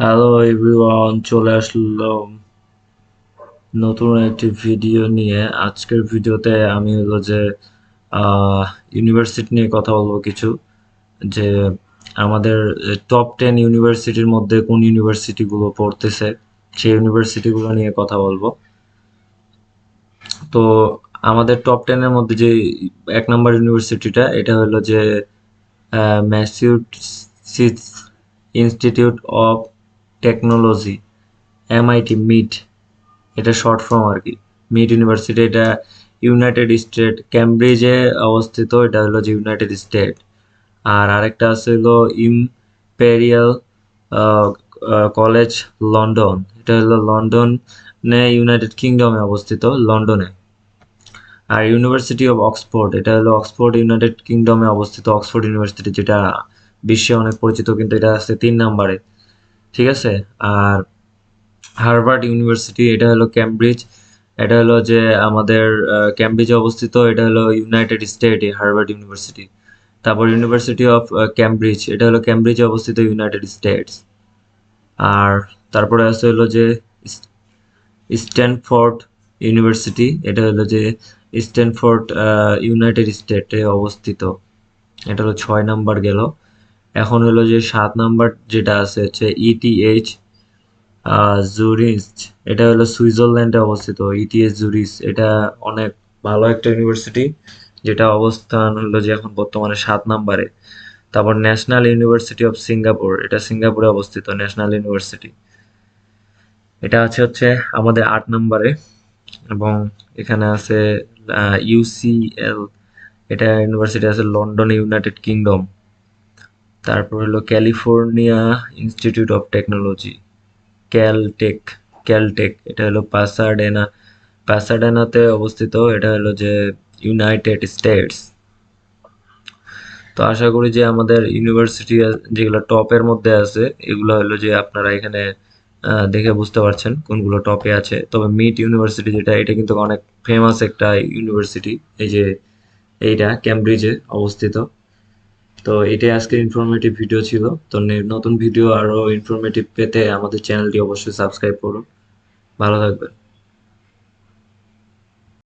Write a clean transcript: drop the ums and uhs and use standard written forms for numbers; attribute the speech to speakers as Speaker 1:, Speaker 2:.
Speaker 1: Hello everyone, চলে আসলাম নতুন একটি ভিডিও নিয়ে। আজকের ভিডিওতে আমি হলো যে ইউনিভার্সিটি নিয়ে কথা বলবো কিছু, যে আমাদের টপ 10 ইউনিভার্সিটির মধ্যে কোন ইউনিভার্সিটিগুলো পড়তেছে সেই ইউনিভার্সিটিগুলো নিয়ে কথা বলবো। তো আমাদের টপ 10-এর মধ্যে যে 1 নম্বর ইউনিভার্সিটিটা, এটা হলো যে Massachusetts institute of technology, MIT, মিট, এটা শর্ট ফর্ম আর কি। মিড ইউনিভার্সিটি, এটা ইউনাইটেড স্টেট ক্যামব্রিজে অবস্থিত, এটা হলো যে ইউনাইটেড স্টেট। আর আরেকটা আছে হলো ইম্পেরিয়াল কলেজ লন্ডন, এটা হলো লন্ডনে, ইউনাইটেড কিংডমে অবস্থিত, লন্ডনে। আর ইউনিভার্সিটি অফ অক্সফোর্ড, এটা হলো অক্সফোর্ড, ইউনাইটেড কিংডমে অবস্থিত, অক্সফোর্ড ইউনিভার্সিটি, যেটা বিশ্বে অনেক পরিচিত, কিন্তু এটা আছে 3 নম্বরে। ঠিক আছে। আর হার্ভার্ড ইউনিভার্সিটি, এটা হলো ক্যামব্রিজ, এটা হলো যে আমাদের ক্যামব্রিজে অবস্থিত, এটা হলো ইউনাইটেড স্টেট হার্ভার্ড ইউনিভার্সিটি। তারপর ইউনিভার্সিটি অফ ক্যামব্রিজ, এটা হলো ক্যামব্রিজে অবস্থিত, ইউনাইটেড স্টেটস। আর তারপরে আছে হলো যে স্ট্যানফোর্ড ইউনিভার্সিটি, এটা হলো যে স্ট্যানফোর্ড, ইউনাইটেড স্টেটে অবস্থিত, এটা হলো 6 নাম্বার গেল। এখন হলো যে 7 নাম্বার যেটা আছে হচ্ছে ইটিএইচ জুরিচ, এটা হলো সুইজারল্যান্ডে অবস্থিত, ইটিএস জুরিচ, এটা অনেক ভালো একটা ইউনিভার্সিটি, যেটা অবস্থান হলো যে এখন বর্তমানে 7 নম্বরে। তারপর ন্যাশনাল ইউনিভার্সিটি অফ সিঙ্গাপুর, এটা সিঙ্গাপুরে অবস্থিত ন্যাশনাল ইউনিভার্সিটি, এটা আছে হচ্ছে আমাদের 8 নম্বরে। এবং এখানে আছে ইউসিএল, এটা ইউনিভার্সিটি আছে লন্ডন, ইউনাইটেড কিংডম। তারপর হলো California institute of technology, Caltech, Caltech, এটা হলো পাসাডেনাতে অবস্থিত, এটা হলো যে ইউনাইটেড স্টেটস। তো আশা করি যে আমাদের ইউনিভার্সিটি যেগুলো টপের মধ্যে আছে, এগুলো হলো যে আপনারা এখানে দেখে বুঝতে পারছেন কোনগুলো টপে আছে। তবে মিট ইউনিভার্সিটি যেটা, এটা কিন্তু অনেক ফেমাস একটা ইউনিভার্সিটি, এই যে এইটা ক্যামব্রিজে অবস্থিত। তো এটাই আজকের ইনফরমেটিভ ভিডিও ছিল। তো নতুন ভিডিও আরো ইনফরমেটিভ পেতে আমাদের চ্যানেলটি অবশ্যই সাবস্ক্রাইব করুন। ভালো থাকবেন।